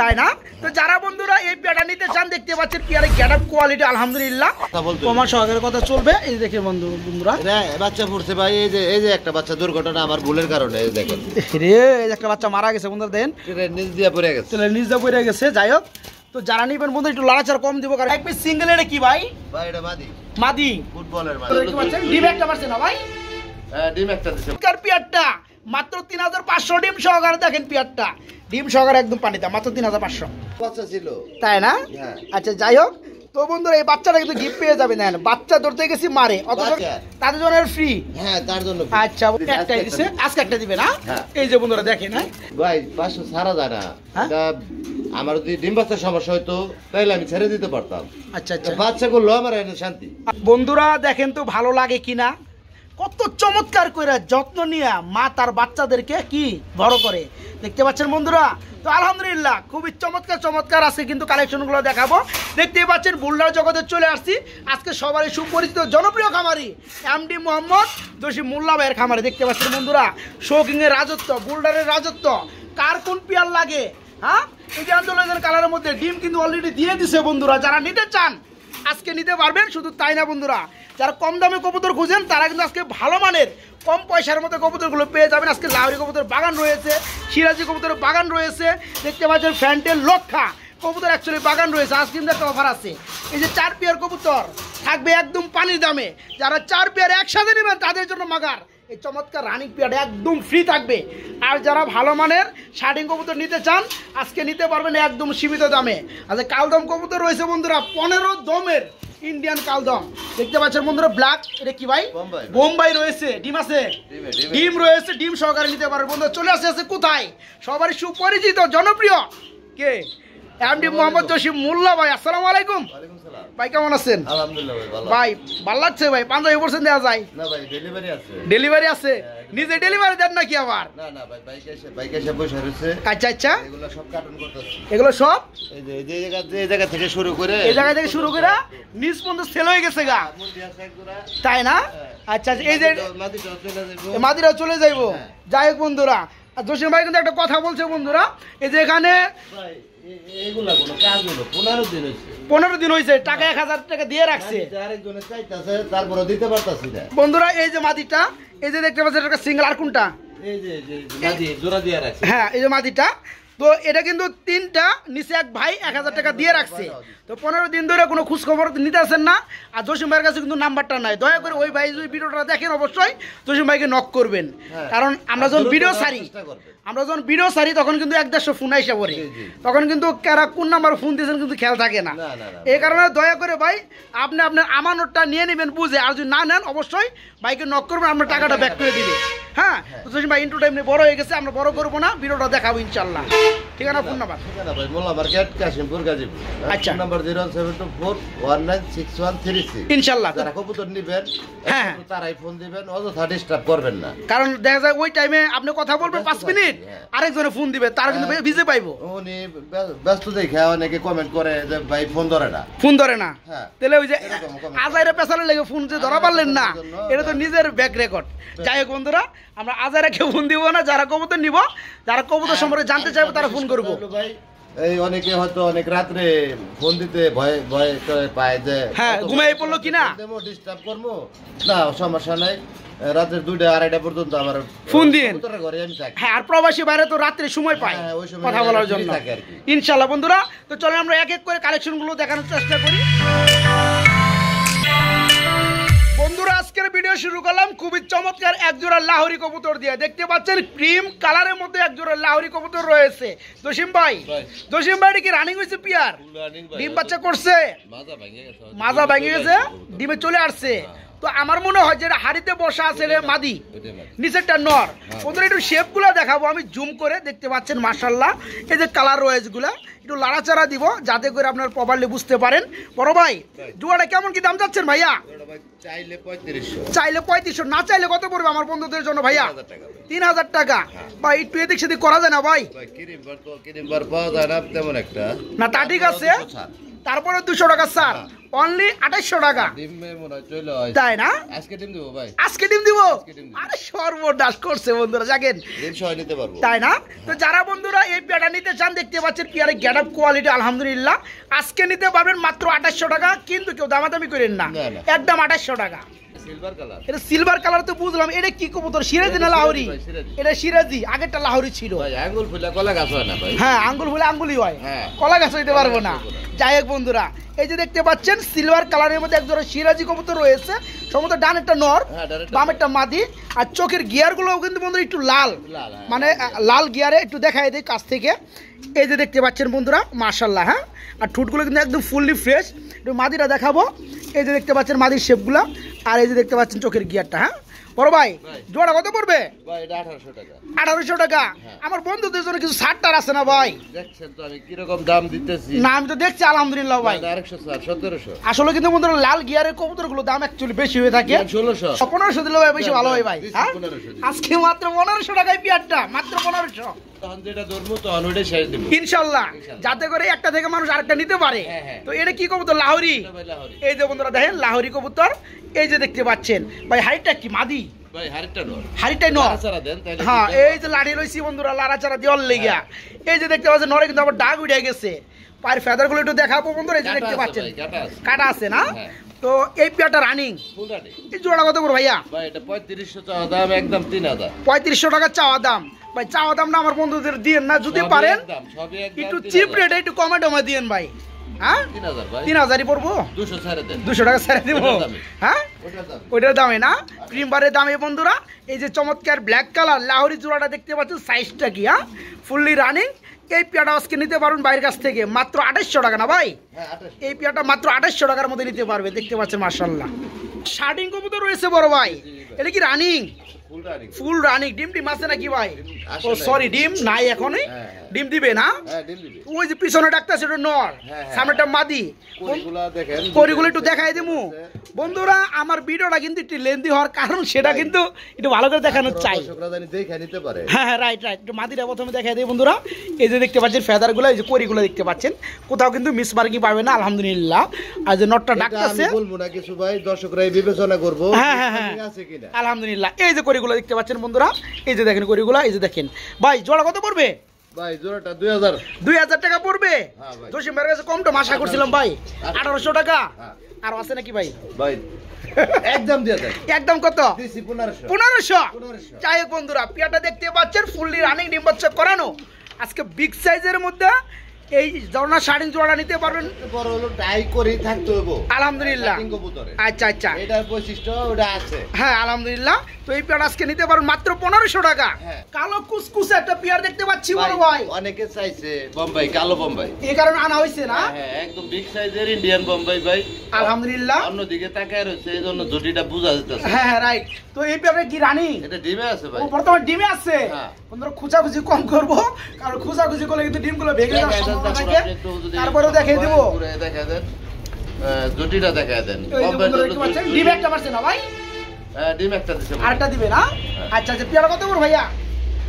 তাই না? তো যারা বন্ধুরা এই পেয়ারটা নিতে চান দেখতে পাচ্ছেন পেয়ারের গেটআপ কোয়ালিটি আলহামদুলিল্লাহ তোমার সহকারে কথা চলবে। এই দেখে বন্ধুরা বাচ্চা পড়ছে ভাই, এই যে একটা বাচ্চা দুর্ঘটনা আমার ভুলের কারণে দেখেন রে, এই একটা বাচ্চা মারা গেছে বন্ধুরা, দেন নিচ দিয়ে পড়ে গেছে, নিচ দিয়ে পড়ে গেছে। যাই হোক, তো যারা নিবেন বন্ধু একটু লাড়াচাড়া কম দিব, কারণ এক পিস সিঙ্গেল এটা কি ভাই? ভাই এটা মাদি ফুটবলের ডিম একটা পারছে না ভাই? হ্যাঁ ডিম একটা দিছে। পেয়ারটা মাত্র 3500 ডিম সহকারে, দেখেন পেয়ারটা ডিম সহকারে একদম পানিতে মাত্র 3500 বাচ্চা ছিল, তাই না? আচ্ছা যাই হোক, তো বন্ধুরা এই বাচ্চাটা কিন্তু গিফট পেয়ে যাবে। নেন, বাচ্চা ধরতে গেছি মারে, অথচ তাদের জন্য ফ্রি। হ্যাঁ তার জন্য। আচ্ছা একটাই দিছে, আজকে একটা দিবে না? এই যে বন্ধুরা দেখেন, হ্যাঁ ভাই 500 ছাড়া যায় না। আমার যদি ডিম বাচ্চার সমস্যা হইতো তাহলে আমি ছেড়ে দিতে পারতাম। আচ্ছা আচ্ছা, বাচ্চা করলো আমার এনে শান্তি। বন্ধুরা দেখেন তো ভালো লাগে কিনা, কত চমৎকার করে যত্ন নিয়ে মা তার বাচ্চাদেরকে কি বড় করে, দেখতে পাচ্ছেন বন্ধুরা। তো আলহামদুলিল্লাহ খুবই চমৎকার আজকে কিন্তু কালেকশনগুলো দেখাবো। দেখতেই পাচ্ছেন বুলডার জগতে চলে আসছি আজকে সবারই সুপরিচিত জনপ্রিয় খামারি এমডি মোহাম্মদ জসিম মোল্লা ভাইয়ের খামারে। দেখতে পাচ্ছেন বন্ধুরা শৌকিংয়ের রাজত্ব, বুলডারের রাজত্ব, কার কোন পেয়ার লাগে। হ্যাঁ, এই যে আন্দোলনের কালারের মধ্যে ডিম কিন্তু অলরেডি দিয়ে দিছে বন্ধুরা। যারা নিতে চান আজকে নিতে পারবেন। শুধু তাই না বন্ধুরা, যারা কম দামে কবুতর খুঁজেন তারা কিন্তু আজকে ভালো মানের কম পয়সার মধ্যে কবুতরগুলো পেয়ে যাবেন। আজকে লাহোরি কবুতর বাগান রয়েছে, সিরাজি কবুতরের বাগান রয়েছে, দেখতে পাচ্ছেন ফ্যান্টেল লক্ষা কবুতর অ্যাকচুয়ালি বাগান রয়েছে। আজ কিন্তু একটা অফার আছে, এই যে 4 পেয়ার কবুতর থাকবে একদম পানির দামে। যারা 4 পেয়ার একসাথে নেবেন তাদের জন্য মাগার এই চমৎকার রানিং পেয়ারটা একদম ফ্রি থাকবে। আর যারা ভালো মানের শার্টিং কবুতর নিতে চান আজকে নিতে পারবেন একদম সীমিত দামে। আচ্ছা কালদম কবুতর রয়েছে বন্ধুরা 15 দমের ইন্ডিয়ান কালদম, দেখতে পাচ্ছেন বন্ধুরা ব্ল্যাক। এটা কি ভাই? বোম্বাই রয়েছে, ডিম আছে, ডিম রয়েছে, ডিম সহকারে নিতে পারবেন বন্ধুরা। চলে আসছে কোথায়? সবারই সুপরিচিত জনপ্রিয় কে এমডি মোহাম্মদ জসিম মোল্লা ভাই। আসসালামু আলাইকুম ভাই, কেমন আছেন? ভাই ভালো লাগছে ভাই, পাঞ্জাবি পড়ছেন দেওয়া যায় না ভাই? ডেলিভারি আছে, নিজে ডেলিভারি দেন নাকি আবার? না না ভাই, বাইক এসে বসে রয়েছে। আচ্ছা আচ্ছা, এগুলো সব কার্টন করতেছে, এগুলো সব এই জায়গা থেকে শুরু করে নিজ পর্যন্ত সেল হয়ে গেছে গা, তাই না? আচ্ছা, এই যে মাদিরাও চলে যাইবো। যাই হোক বন্ধুরা, জসিম ভাই কিন্তু একটা কথা বলছে বন্ধুরা, এই যে এখানে 15 দিন হয়েছে, টাকা 1000 টাকা দিয়ে রাখছে বন্ধুরা। এই যে মাদিটা, এই যে দেখতে পাচ্ছেন একটা সিঙ্গেল, আর কোনটা? হ্যাঁ এই যে মাদিটা। তো এটা কিন্তু 3টা নিচে এক ভাই 1000 টাকা দিয়ে রাখছে। তো 15 দিন ধরে কোনো খোঁজ খবর নিতে আসেন না। আর জসিম ভাইয়ের কাছে কিন্তু নাম্বারটা নাই, দয়া করে ওই ভাই যদি ভিডিওটা দেখেন অবশ্যই জসিম ভাইকে নক করবেন। কারণ আমরা যখন ভিডিও সারি তখন কিন্তু 1-150 ফোন আইসা পড়ে, তখন কিন্তু কারা কোন নাম্বার ফোন দিয়েছেন কিন্তু খেয়াল থাকে না। এই কারণে দয়া করে ভাই আপনি আপনার আমানতটা নিয়ে নেবেন বুঝে, আর যদি না নেন অবশ্যই ভাইকে নক করবেন, আপনার টাকাটা ব্যাক করে দিবে। হ্যাঁ, তো জসিম ভাই ইন্টু টাইম বড় হয়ে গেছে, আমরা বড় করবো না, ভিডিওটা দেখাবো ইনশাল্লাহ। ঠিকানা ফোন নাম্বার? ভাই মোল্লা মার্কেট, কাশিমপুর, গাজীপুর। আচ্ছা, নাম্বার 07241966136। ইনশাআল্লাহ যারা কবুতর নেবেন হ্যাঁ তারাই ফোন দিবেন, অযথা ডিস্টার্ব করবেন না। কারণ দেখা যায় ওই টাইমে আপনি কথা বলবেন 5 মিনিট, আরেকজনে ফোন দিবে, তার কিন্তু বিজি পাইবো। উনি ব্যস্ত দেখে অনেকে কমেন্ট করে যে ভাই ফোন ধরে না। হ্যাঁ, তাহলে ওই যে আজাইরে পেছালে লেগে ফোন যে ধরা পারলেন না, এটা তো নিজের ব্যাক রেকর্ড। যাই হোক বন্ধুরা, আমরা আজাইরাকে ফোন দিব না, যারা কবুতর নিব, যারা কবুতর সম্পর্কে জানতে চাইবো তারা ফোন করবো। এই অনেকে হয়তো অনেক রাত্রে ফোন দিতে ভয় পায় যে হ্যাঁ ঘুমাই পড়লো কিনা, ডিস্টার্ব করবো না, সমস্যা নাই। রাতের 2টা-2:30 পর্যন্ত আমার ফোন দিন। হ্যাঁ, আর প্রবাসী বাইরে তো রাত্রে সময় পায় কথা বলার জন্য ইনশাল্লাহ বন্ধুরা। তো চলো আমরা এক এক করে কালেকশন গুলো দেখানোর চেষ্টা করি বন্ধুরা। আজকের ভিডিও শুরু করলাম খুবই চমৎকার একজোড়া লাহোরি কবুতর দিয়ে। দেখতে পাচ্ছেন ক্রিম কালারের মধ্যে একজোড়া লাহোরি কবুতর রয়েছে। জসিম ভাই কি রানিং হয়েছে? পিয়ার ডিম বাচ্চা করছে, মাজা ভেঙে গেছে, ডিমে চলে আসছে। তো আমার মনে হয় যে হাড়িতে বসা আছে মাদি, নিচেরটা নর। বন্ধুরা একটু শেপ গুলা দেখাবো আমি জুম করে, দেখতে পাচ্ছেন মাশাআল্লাহ এই যে কালার রয়েস গুলা একটু লাড়াচাড়া দিব যাতে করে আপনার প্রপারলি বুঝতে পারেন। বড় ভাই জোড়াটা কেমন কি দাম চাচ্ছেন ভাইয়া? চাইলে 3500, না চাইলে কত পড়বে আমার বন্ধুদের জন্য ভাইয়া? 3000 টাকা। ভাই একটু এদিক সেদিক করা যায় না ভাই? না তা ঠিক আছে, তারপরে 200 টাকা স্যার, অনলি 2800 টাকা। ডিমে মনে হয় চলে হয়। তাই না? আজকে ডিম দেবো ভাই। আজকে ডিম দিব? আজকে ডিম দিব। আরে সর্বনাশ করছে বন্ধুরা, দেখেন। ডিম সহ নিতে পারবো। তাই না? তো যারা বন্ধুরা এই পেয়ারটা নিতে চান, দেখতে পাচ্ছেন পেয়ারের গেটআপ কোয়ালিটি আলহামদুলিল্লাহ, আজকে নিতে পারবেন মাত্র 2800 টাকা, কিন্তু কেউ দামাদামি করেন না, না, না। একদম 2800 টাকা। Silver colour. এটা সিলভার কালার তো বুঝলাম, এটা কি কবুতর, সিরাজি না লাহোরি? ভাই, সিরাজি। এটা সিরাজি, আগেরটা লাহোরি ছিল। ভাই আঙ্গুল ফুলা কলা গাছ হয় না ভাই। হ্যাঁ, আঙ্গুল হলে আঙ্গুলই হয়, হ্যাঁ। কলা গাছ হইতে পারবো না। কলা গাছ হইতে যাই হোক বন্ধুরা, এই যে দেখতে পাচ্ছেন সিলভার কালারের মধ্যে একজোড়া সিরাজি কবুতর রয়েছে, সম্ভবত ডানেরটা নর, হ্যাঁ, ডানেরটা বামেরটা মাদি। আর চোখের গিয়ার গুলো কিন্তু বন্ধুরা একটু লাল, লাল, হ্যাঁ। মানে লাল গিয়ারে একটু দেখাই দেয় কাছ থেকে। এই যে দেখতে পাচ্ছেন বন্ধুরা, মাশাল্লাহ। হ্যাঁ, আর ঠুটগুলো কিন্তু একদম ফুললি ফ্রেশ। একটু মাদিটা দেখাবো, এই যে দেখতে পাচ্ছেন মাদির শেপগুলো, আর এই যে দেখতে পাচ্ছেন চোখের গিয়ারটা। হ্যাঁ বড় ভাই, জোড়া কত পড়বে? ভাই এটা 1800 টাকা। 1800 টাকা। হ্যাঁ। আমার বন্ধুদের জন্য কিছু ছাড়টার আছে না ভাই? দেখছেন তো আমি কিরকম দাম দিতেছি। না আমি তো দেখছি আলহামদুলিল্লাহ ভাই। 1700। আসলে কিন্তু বন্ধুরা লাল গিয়ারের কবুতরগুলো দাম অ্যাকচুয়ালি বেশি হয়ে থাকে। 1600। 1500 দিলে ভাই বেশি ভালো হয় ভাই। দিচ্ছি হ্যাঁ 1500 দিচ্ছি। আজকে মাত্র 1500 টাকায় পেয়ারটা, মাত্র 1500 তখন যেটা ধরবো তখন ওইটাই শেষ দিব। ইনশাল্লাহ, যাতে করে একটা থেকে মানুষ আরেকটা নিতে পারে। হ্যাঁ, হ্যাঁ। তো এটা কি কবুতর? লাহোরি। এটা ভাই লাহোরি। এই যে বন্ধুরা দেখেন লাহোরি কবুতর, এই যে দেখতে পাচ্ছেন ভাই। হাইটটা কি মাদি? ভাই হাড়িটা নর। হাড়িটাই নর। লাড়াচাড়া দেন তাইলে হ্যাঁ, কিন্তু- এই যে লাড়ি রয়েছি বন্ধুরা, লাড়াচাড়া দেওয়ার লেগিয়া। এই যে দেখতে পাচ্ছেন নরে কিন্তু আবার দাগ উঠে গেছে। পায়ের ফেদারগুলো একটু দেখাবো বন্ধুরা, এই যে কাটা দেখতে আছে পাচ্ছেন ভাই, কাটা আছে। কাটা আছে না? হ্যাঁ। তো এই পেয়ারটা রানিং, ফুল রানি। এই জোড়া কত করে ভাইয়া? ভাই এটা 3500 চাওয়া দাম, একদম 3000। 3500 টাকা চাওয়া দাম। ভাই চাওয়া দামটা আমার বন্ধুদের দিয়েন না, যদি সবই পারেন একদম, সবই একদম একটু 3000 চিপ রেটে একটু কমে টমে দিয়েন ভাই। হ্যাঁ 3000 ভাই। 3000ই পড়বো, 200 ছেড়ে দেন। 200 টাকা ছেড়ে দিব। ওটার দামে। হ্যাঁ ওটার দাম। ওইটার দামে না, ক্রিম বারের দামে বন্ধুরা। এই যে চমৎকার ব্ল্যাক কালার লাহোরি জোড়াটা দেখতে পাচ্ছেন, সাইজটা কি? হ্যাঁ ফুললি রানিং। এই পেয়ারটা আজকে নিতে পারবেন বাইরের কাছ থেকে মাত্র 2800 টাকা না ভাই? হ্যাঁ 2800। এই পেয়ারটা মাত্র 2800 টাকার মধ্যে নিতে পারবে, দেখতে পাচ্ছেন মাশাআল্লাহ। শার্টিং কবুতর রয়েছে বড় ভাই, এটা কি running? Full running. Full running. ডিম টিম আছে নাকি ভাই? আসে ও নাই। সরি, ডিম নাই এখনই। হ্যাঁ। ডিম দিবে না? হ্যাঁ ডিম দিবি। ওই যে পিছনে ডাক্তার সেটা নর, হ্যাঁ। সামনেটা মাদি। কড়িগুলা দেখেন। কড়িগুলো একটু দেখাই দিমু বন্ধুরা। আমার ভিডিওটা কিন্তু একটু লেন্দি হওয়ার কারণ সেটা কিন্তু একটু ভালো করে দেখানো চাই। দর্শকরা জানি দেখে নিতে পারে। হ্যাঁ হ্যাঁ, রাইট রাইট। একটু মাদিরা প্রথমে দেখাই দিই বন্ধুরা। এই যে দেখতে পাচ্ছেন ফেদারগুলো, এই যে কড়িগুলো দেখতে পাচ্ছেন, কোথাও কিন্তু মিস মার্কিং পাবে না আলহামদুলিল্লাহ। আর যে নটটা এটা ডাকতেছে, আমি বলবো না কিছু ভাই, দর্শকরা এই বিবেচনা করবো। হ্যাঁ হ্যাঁ হ্যাঁ আছে কিনা। আলহামদুলিল্লাহ। এই যে কড়িগুলো দেখতে পাচ্ছেন বন্ধুরা, এই যে দেখেন কড়িগুলো, এই যে দেখেন ভাই। জোড়া কত পড়বে? ভাই জোড়াটা 2000। 2000 টাকা পড়বে। হ্যাঁ ভাই। জসিম ভাইয়ের কাছে কম তো আশা করছিলাম ভাই, 1800 টাকা। হ্যাঁ। আর আছে নাকি ভাই? ভাই একদম দিয়ে দেন। একদম কত? দিছি 1500। 1500। 1500। যাই হোক বন্ধুরা, পিয়াটা দেখতে পাচ্ছেন ফুললি রানিং, ডিম বাচ্চা করানো। আজকে বিগ সাইজের মধ্যে এই ধরনের শাড়ি জোড়া নিতে পারবেন। বড় হলো ডাই করেই থাকতে হইব। আলহামদুলিল্লাহ। কাটিং কবুতরে। আচ্ছা আচ্ছা, এটার বৈশিষ্ট্য ওটা আছে। হ্যাঁ আলহামদুলিল্লাহ। তো এই পেয়ার আজকে নিতে পারবেন মাত্র 1500 টাকা। হ্যাঁ। কালো কুসকুসে একটা পেয়ার দেখতে পাচ্ছি বড় ভাই, অনেকে চাইছে বোম্বাই, কালো বোম্বাই। এই কারণে আনা হয়েছে না? হ্যাঁ একদম বিগ সাইজের ইন্ডিয়ান বোম্বাই ভাই। আলহামদুলিল্লাহ। অন্যদিকে তাকায় রয়েছে, এই জন্য জুটিটা বোঝা যেতেছে। হ্যাঁ হ্যাঁ রাইট। তো এই পেয়ারে কি রানিং? এটা ডিমে আছে ভাই। ও বর্তমানে ডিমে আছে। হ্যাঁ। বন্ধুরা খোঁজাখুঁজি কম করবো, কারণ খোঁজাখুঁজি করলে কিন্তু ডিমগুলো ভেঙে যাওয়ার দেখায় দেন, সম্ভাবনা তারপর থাকে। আপনি একটু যদি তারপরেও দেখিয়ে দেবো। ঘুরে দেখায় দেন। জুটিটা দেখায় দেন। এই যে বন্ধুরা দেখতে পাচ্ছেন, ডিম একটা পারছে না ভাই? ডিম একটা দিছে ভাই। আরেকটা দিবে না? আচ্ছা আচ্ছা, পেয়ারা কত পড়বে ভাইয়া?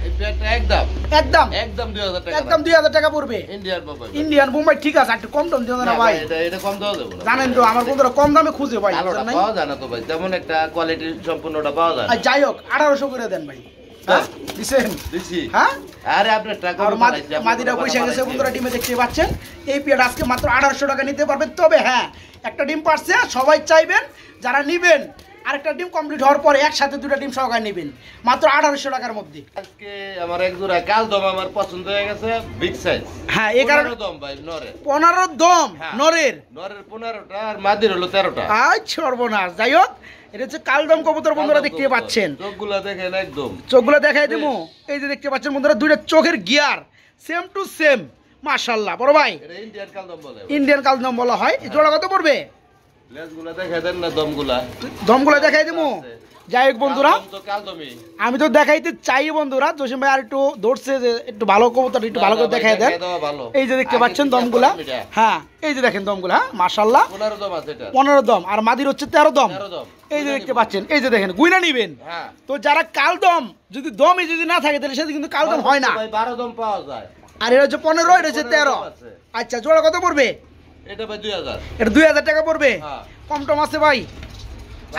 এই পেয়ারটা একদম একদম একদম 2000 টাকা। একদম 2000 টাকা পড়বে। ইন্ডিয়ান বোম্বাই। ইন্ডিয়ান বোম্বাই ঠিক আছে, একটু কম দাম দিও না না ভাই। ভাই, এটা কম দেওয়া যাবে না। জানেন তো আমার বন্ধুরা কম দামে খুঁজে ভাই, কালোটা বুঝলেন নাই? পাওয়া যায় না তো ভাই, তেমন একটা কোয়ালিটি সম্পূর্ণটা পাওয়া যায় না। আর যাই হোক 1800 করে দেন ভাই। হ্যাঁ দিছেন? দিছি। হ্যাঁ। আরে আপনার টাকা আর মাদিরা পয়সা গেছে বন্ধুরা, ডিমে দেখতে পাচ্ছেন। এই পেয়ার আজকে মাত্র 1800 টাকা নিতে পারবেন। তবে হ্যাঁ, একটা ডিম পারছে, সবাই চাইবেন যারা নিবেন আরেকটা ডিম কমপ্লিট হওয়ার পরে একসাথে দুটো ডিম সহকারে নেবেন মাত্র 1800 টাকার মধ্যে। আজকে আমার এক জোড়া কাল দম আমার পছন্দ হয়ে গেছে, বিগ সাইজ। হ্যাঁ এই কারণে 15 দম ভাই নরে। 15 দম হ্যাঁ। নরের। নরের 15টা আর মাদির হলো 13টা। আই সর্বনাশ। যাই হোক, এটা হচ্ছে কালদম কবুতর বন্ধুরা দেখতে পাচ্ছেন। চোখগুলা দেখেন একদম। চোখগুলো দেখাই দেবো। এই যে দেখতে পাচ্ছেন বন্ধুরা, দুইটা চোখের গিয়ার সেম টু সেম মাশাআল্লাহ। বড় ভাই এটা ইন্ডিয়ান কাল দম বলে। ইন্ডিয়ান কালদম বলা হয়। এই জোড়া কত পড়বে? লেজগুলা দেখায় দেন না, দমগুলা। দমগুলো দেখাই দেবো। যাই হোক বন্ধুরা, কাল দম তো কাল দমই। আমি তো দেখাইতে চাই বন্ধুরা, জসিম ভাই আর একটু ধরছে যে একটু ভালো কবুতর একটু ভালো করে দেখাই দেন। এই যে দেখতে পাচ্ছেন দমগুলা। হ্যাঁ এই যে দেখেন দমগুলা, হ্যাঁ মাশাআল্লাহ। 15 দম আছে এটা। 15 দম আর মাদির হচ্ছে 13 দম। 13 দম। এই যে দেখতে পাচ্ছেন, এই যে দেখেন গুইনা নিবেন। হ্যাঁ। তো যারা কালদম যদি দমই যদি না থাকে তাহলে সেটা কিন্তু কালদম হয় না। ভাই 12 দম পাওয়া যায়। আর এটা হচ্ছে 15, এটা হচ্ছে 13। আচ্ছা জোড়া কত পড়বে? এটা ভাই 2000 এটা 2000 টাকা পড়বে। হ্যাঁ কম টম আছে ভাই,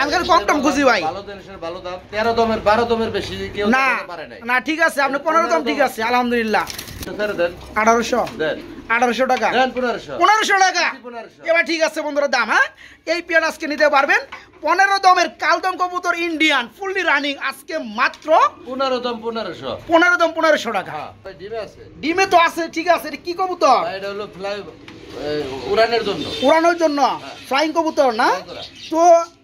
আমি কম টম খুঁজি ভাই। ভালো জিনিসের ভালো দাম, 13 দমের 12 দমের বেশি কেউ না দিতে পারে নাই। না ঠিক আছে, আপনি 15 দাম ঠিক আছে আলহামদুলিল্লাহ। এটা ছেড়ে দেন 1800 দেন 1800 টাকা, দেন 1500 1500 টাকা। 1500 এবার ঠিক আছে বন্ধুরা দাম, হ্যাঁ এই পেয়ার আজকে নিতে পারবেন 15 দমের কালদম কবুতর ইন্ডিয়ান ফুললি রানিং আজকে মাত্র 15 দম 1500। 15 দম 1500 টাকা। হ্যাঁ ভাই ডিমে আছে, ডিমে তো আছে ঠিক আছে। এটা কি কবুতর? ভাই এটা হলো ফ্লাই উড়ানের জন্য, উড়ানোর জন্য ফ্লাইং কবুতর না? Fly করা। তো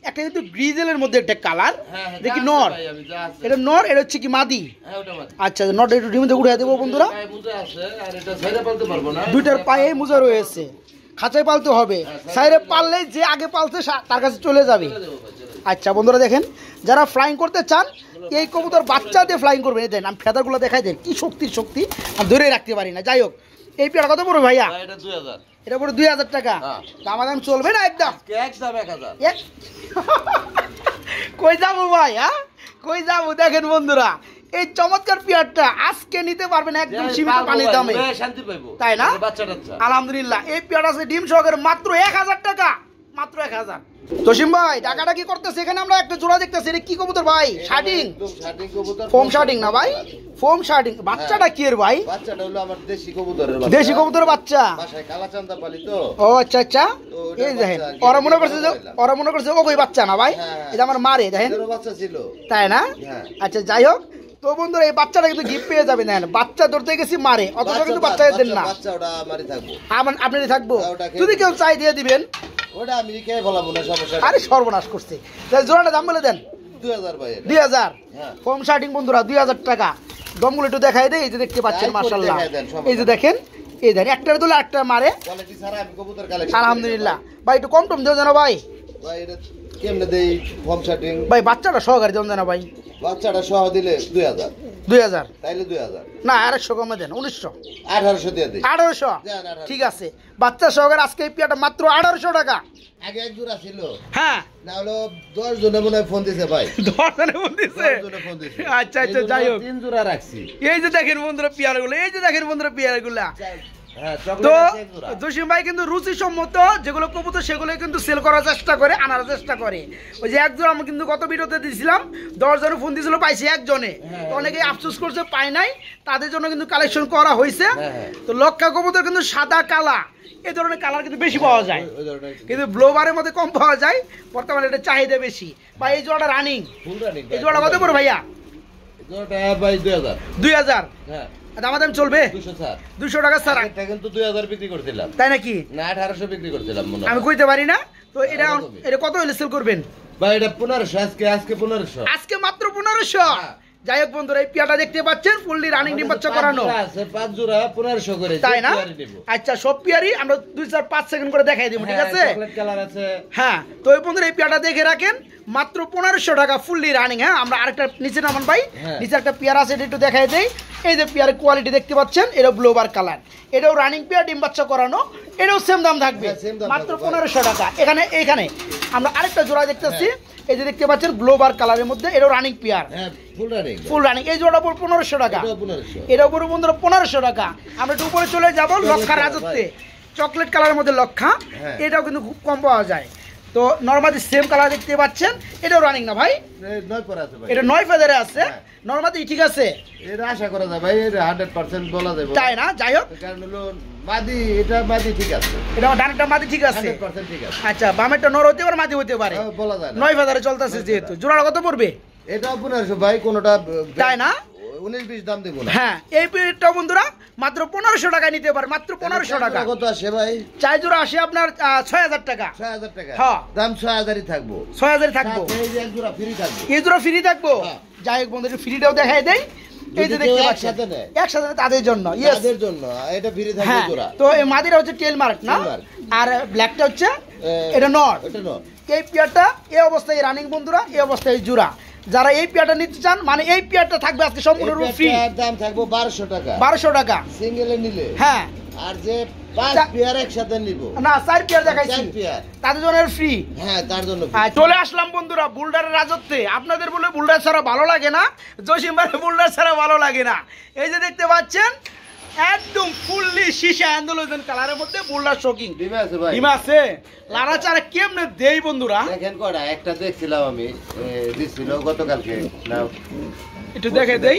একটা কিন্তু গ্রিজেলের মধ্যে একটা কালার, হ্যাঁ হ্যাঁ দেখি যা আছে নর, ভাই, আমি যা আছে। এটা নর, এটা হচ্ছে কি মাদি? হ্যাঁ ওটা মাত্র। আচ্ছা নট একটু ডিমে উড়ে দেবো বন্ধুরা। ভাই মুজা আছে আর এটা ছাইরা পালতে পারবো না। দুইটার পায়ে মোজা রয়েছে, খাঁচায় পালতে হবে। সাইডে পাললে যে আগে পালছে তার কাছে চলে যাবে। চলে যাবো ভাই, চলে যাবো। আচ্ছা বন্ধুরা দেখেন, যারা ফ্লাইং করতে চান এই কবুতর বাচ্চা দিয়ে ফ্লাইং করবেন। এই দেন আমি ফেদারগুলো দেখাই দেন, কি শক্তির শক্তি, আমি ধরে রাখতে পারি না। যাই হোক এই পেয়ারা কত পড়বে ভাইয়া? ভাই এটা 2000। এটা পড়ে 2000 টাকা। হ্যাঁ। দাম চলবে না একদম? একদম 1000। কই যাবো ভাই, হ্যাঁ কই যাবো? দেখেন বন্ধুরা এই চমৎকার পেয়ারটা আজকে নিতে পারবেন একদম সীমিত পানির দামে, শান্তি পাইবো, তাই না? বাচ্চা টাচ্চা। আলহামদুলিল্লাহ এই পেয়ারটা আছে ডিম সহকারে মাত্র 1000 টাকা, মাত্র 1000। তসিম ভাই টাকাটা কি করতেছে? এখানে আমরা একটা জোড়া দেখতেছি, এটা কি কবুতর ভাই? শার্টিং, একদম শার্টিং কবুতর, ফোম শার্টিং না ভাই? ফোম শার্টিং। বাচ্চাটা কি এর ভাই? বাচ্চাটা হলো আমার দেশি কবুতরের বাচ্চা। দেশি কবুতরের বাচ্চা। বাসায় কালাচান্দা পালি তো। ও আচ্ছা আচ্ছা। তো ওটার এই দেখেন বাচ্চা, ওরা মনে করছে যে বললাম। ওরা মনে করছে ও কই বাচ্চা না ভাই, হ্যাঁ। এটা আমার মারে দেখেন, এদেরও বাচ্চা ছিল। তাই না? হ্যাঁ। আচ্ছা যাই হোক, তো বন্ধুরা এই বাচ্চাটা কিন্তু গিফট পেয়ে যাবেন। দেখেন বাচ্চা ধরতে গেছি মারে, অথচ কিন্তু বাচ্চা দেন না। বাচ্চা ওটা আমারই থাকবো। আপনারই থাকবো, হ্যাঁ, ওটা খেয়ে যদি কেউ চাই দিয়ে দিবেন। ওটা আমি খেয়ে বলাবো না, সমস্যা নেই। আরে সর্বনাশ করছে। তাই জোড়াটা দাম বলে দেন। 2000 ভাই এটা। 2000। হ্যাঁ। ফোম শার্টিং বন্ধুরা 2000 টাকা। দমগুলো একটু দেখাই দেয়, এই যে দেখতে পাচ্ছেন যাই করে মাশাআল্লাহ। দেখাই দেন, সমস্যা এই যে দেখেন, এই দেখেন একটার দুলে একটা মারে। কোয়ালিটি ছাড়া আমি কবুতর কালেকশন। আলহামদুলিল্লাহ ভাই একটু কম টম দেও জানো ভাই। ভাই এটা কেমনে দেই? ফর্ম শার্টিং ভাই বাচ্চাটা সহকারে দেও জানো ভাই। বাচ্চাটা সহ দিলে 2000। 2000 তাইলে 2000 না 100 কমে দেন, 1900 1800 দিয়ে দিই। 1800। দেন 1800। ঠিক আছে বাচ্চা সহকারে আজকে এই পিয়াটা মাত্র 1800 টাকা। আগে এক জোড়া ছিল, হ্যাঁ না হলো 10 জনে মনে হয় ফোন দিছে ভাই। 10 জনে ফোন দিছে। 10 জনে ফোন দিছে। আচ্ছা আচ্ছা যাই হোক, 3 জোড়া রাখছি। এই যে দেখেন বন্ধুরা পিয়ারগুলো, এই যে দেখেন বন্ধুরা পিয়ারগুলো। হ্যাঁ তো চকলেট আছে এক জোড়া। জসিম ভাই কিন্তু রুচিসম্মত যেগুলো কবুতর সেগুলো কিন্তু সেল করার চেষ্টা করে, আনার চেষ্টা করে। ওই যে একজন আমি কিন্তু গত ভিডিওতে দিয়েছিলাম, 10 জনে ফোন দিয়েছিল, পাইছি একজনে। তো অনেকে আফসোস করছে পায় নাই, তাদের জন্য কিন্তু কালেকশন করা হয়েছে। হ্যাঁ। তো লক্ষা কবুতর কিন্তু সাদা কালা এই ধরনের কালার কিন্তু বেশি পাওয়া যায়, ওই জোড়াটা কিন্তু ব্লোবারের মধ্যে কম পাওয়া যায়। বর্তমানে এটা চাহিদা বেশি। বা এই জোড়াটা রানিং, ফুল রানিং। এই জোড়াটা কত পড়ে ভাইয়া? জোড়াটা ভাই 2000। 2000। হ্যাঁ দামাদাম চলবে 200 স্যার। 200 টাকা ছাড়া, এটা কিন্তু 2000 বিক্রি করছিলাম, তাই নাকি? না 1800 বিক্রি করছিলাম মনে হয়। আমি কইতে পারি না। তো এটা এরকমই। এটা কত হলে সেল করবেন? ভাই এটা 1500 আজকে 1500। আজকে মাত্র 1500। হ্যাঁ। যাই হোক বন্ধুরা এই পিয়াটা দেখতে পাচ্ছেন ফুললি রানিং ডিম বাচ্চা করানো, আছে 5 জোড়া 1500 করে, তাই না? যে পেয়ারই নিবো। আচ্ছা সব পিয়ারই আমরা 2-4-5 সেকেন্ড করে দেখাই দিব, ঠিক আছে? চকলেট কালার আছে। হ্যাঁ তো এই বন্ধুরা এই পিয়াটা দেখে রাখেন মাত্র 1500 টাকা ফুললি রানিং। হ্যাঁ আমরা আরেকটা নিচে নামান ভাই, হ্যাঁ। নিচে একটা পেয়ার আছে, এটা একটু দেখাই দেই। এই যে পেয়ারের কোয়ালিটি দেখতে পাচ্ছেন, এটা ব্লোবার কালার, এটাও রানিং পেয়ার ডিম বাচ্চা করানো, এটাও সেম দাম থাকবে হ্যাঁ, same দাম মাত্র থাকবে, 1500 টাকা। এখানে আমরা আরেকটা জোড়া দেখতেছি, এই যে দেখতে পাচ্ছেন ব্লোবার কালারের মধ্যে, এটাও রানিং পেয়ার, হ্যাঁ ফুল রানিং। Full running. এই জোড়া পড়বে 1500 টাকা, এটাও 1500। এর উপরে বন্ধুরা 1500 টাকা। আমরা একটু উপরে চলে যাব লক্ষা রাজত্বে, চকলেট কালারের মধ্যে লক্ষা, হ্যাঁ। এটাও কিন্তু খুব কম পাওয়া যায়। তো নর্মালি সেম কালার দেখতে পাচ্ছেন, এটাও রানিং না ভাই? এই 9 পর আছে ভাই। এটা 9 ফেদারে আছে, হ্যাঁ। নর্মালি ঠিক আছে, এটা আশা করা যায় ভাই, এটা 100% বলা যাবে। তাই না? যাই হোক কারণ হলো মাদি, এটা মাদি ঠিক আছে, এটা আমার ডানটা মাদি ঠিক আছে। 100% ঠিক আছে। আচ্ছা বামেরটা নর হতে পারে, মাদি হতে পারে, বলা যায় না। 9 ফেদারে চলতেছে যেহেতু। জোড়াটা কত পড়বে? এটাও 1500 ভাই, কোনটা তাই না? 19-20 দাম দেব না। হ্যাঁ এই পিরিয়ডটা বন্ধুরা মাত্র 1500 টাকায় নিতে পারে, মাত্র 1500 টাকা। কত আসে ভাই? চাই জোড়া আসে আপনার 6000 টাকা। 6000 টাকা। হ্যাঁ। দাম 6000ই থাকবো। 6000 থাকবো, সাথে এই যে এক জোড়া ফ্রি থাকবে। এই জোড়া ফ্রি থাকবো। হ্যাঁ। যাই হোক বন্ধুরা ফ্রিটাও দেখাই দেই, এই যে যদি দেখতে কেউ পাচ্ছেন একসাথে নেয়। একসাথে তাদের জন্য। ইয়েস তাদের জন্য এটা ফ্রি থাকবে হ্যাঁ। জোড়া। তো এই মাদিরা হচ্ছে টেল মার্ক না, Tail mark। আর ব্ল্যাকটা হচ্ছে এটা নট। এটা নয়। এই পেয়ারটা এই অবস্থায় রানিং বন্ধুরা, এই অবস্থায় জোড়া। যারা এই পেয়ারটা নিতে চান, মানে এই পেয়ারটা থাকবে আজকে সম্পূর্ণ ফ্রি, এটার দাম থাকবে 1200 টাকা 1200 টাকা। সিঙ্গেলে নিলে। হ্যাঁ আর যে 5 পেয়ার একসাথে নিব, না 4 পেয়ার দেখাইছি, 4 পেয়ার, তাদের জন্য ফ্রি। হ্যাঁ তার জন্য free। আর চলে আসলাম বন্ধুরা বুলডারের রাজত্বে। আপনাদের বলে বুলডার ছাড়া ভালো লাগে না, জসিম ভাই বুলডার ছাড়া ভালো লাগে না। এই যে দেখতে পাচ্ছেন একদম ফুললি সীসা অ্যান্ডালুজিয়ান কালারের মধ্যে বুলডার শোকিং ডিম আছে ভাই, ডিম আছে। লারা চারা কেমনে দেই বন্ধুরা, দেখেন কয়টা, একটা দেখছিলাম আমি, দিছিল গতকালকে না, একটু দেখে দেই।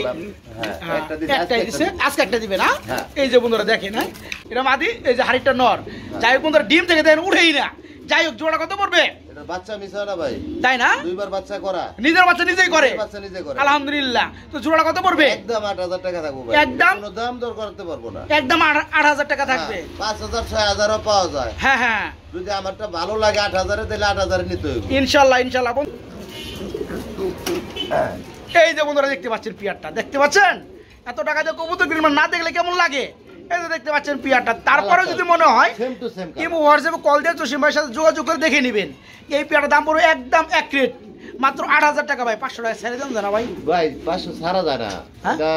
হ্যাঁ, একটা দিছে, একটাই দিছে, আজকে একটা দিবে না। হ্যাঁ। এই যে বন্ধুরা দেখেন, হ্যাঁ এটা মাদি, এই যে হাড়িটা নর। যাই হোক বন্ধুরা, ডিম থেকে দেন উঠেই না। যাই হোক, জোড়া কত পড়বে? এটা বাচ্চা মিশা না ভাই, তাই না? দুইবার বাচ্চা করা, নিজের বাচ্চা নিজেই করে, বাচ্চা নিজে করে, আলহামদুলিল্লাহ। তো জোড়া কত পড়বে? একদম 8,000 টাকা থাকবো ভাই, একদম? কোনো দাম দর করতে পারবো না, একদম 8,000 টাকা থাকবে। 5,000 6,000 পাওয়া যায়, হ্যাঁ হ্যাঁ, যদি আমারটা ভালো লাগে 8,000 তাহলে 8,000 নিতে হইব। ইনশাল্লাহ ইনশাল্লাহ। এই যে বন্ধুরা দেখতে পাচ্ছেন পিয়ারটা, দেখতে পাচ্ছেন এত টাকা দিয়ে কবুতর কিনবেন, না দেখলে কেমন লাগে? এই যে দেখতে পাচ্ছেন পিয়ারটা। তারপরে যদি মনে হয় সেম টু সেম ইমো হোয়াটসঅ্যাপে কল দিয়ে জসিম ভাইয়ের সাথে যোগাযোগ করে দেখে নেবেন। এই পিয়ারটার দাম পড়বে একদম এক রেট, মাত্র 8,000 টাকা ভাই। 500 টাকা ছেড়ে দেন জানা ভাই। ভাই 500 ছাড়া যায় না, হ্যাঁ? এটা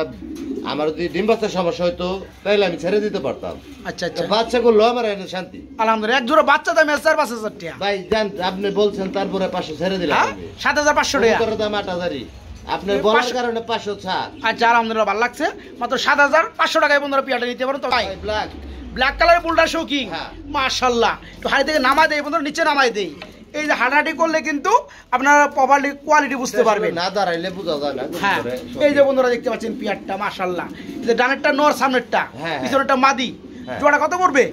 আমার যদি ডিম বাচ্চার সমস্যা হইতো তাহলে আমি ছেড়ে দিতে পারতাম। আচ্ছা আচ্ছা, বাচ্চা করলো আমার এনে শান্তি। আলহামদুলিল্লাহ। এক জোড়া বাচ্চা দাম 4,000-5,000 টাকা ভাই জান, আপনি বলছেন তারপরে 500 ছেড়ে দিলাম হ্যাঁ, আমি। 7,500 টাকা। কবুতরের দাম 8,000ই, আপনার বলার কারণে 500 ছাড়। আচ্ছা, আলহামদুলিল্লাহ, ভালো লাগছে। মাত্র 7,500 টাকায় বন্ধুরা পিয়ারটা নিতে পারেন। তো ভাই ভাই ব্ল্যাক, ব্ল্যাক কালারের বুলডার শৌকিং, হ্যাঁ। মাশাআল্লাহ। তো হাড়ি থেকে নামাই দেই বন্ধুরা, নিচে নামাই দেই। এই যে হাঁটাহাঁটি করলে কিন্তু আপনারা প্রপারলি কোয়ালিটি বুঝতে পারবেন। না দাঁড়াইলে বোঝা যায় না। হ্যাঁ, এই যে বন্ধুরা দেখতে পাচ্ছেন পিয়ারটা, মাশাআল্লাহ। এই যে ডানেরটা নর, সামনেরটা, হ্যাঁ, পিছনেরটা মাদি। হ্যাঁ। জোড়া কত পড়বে?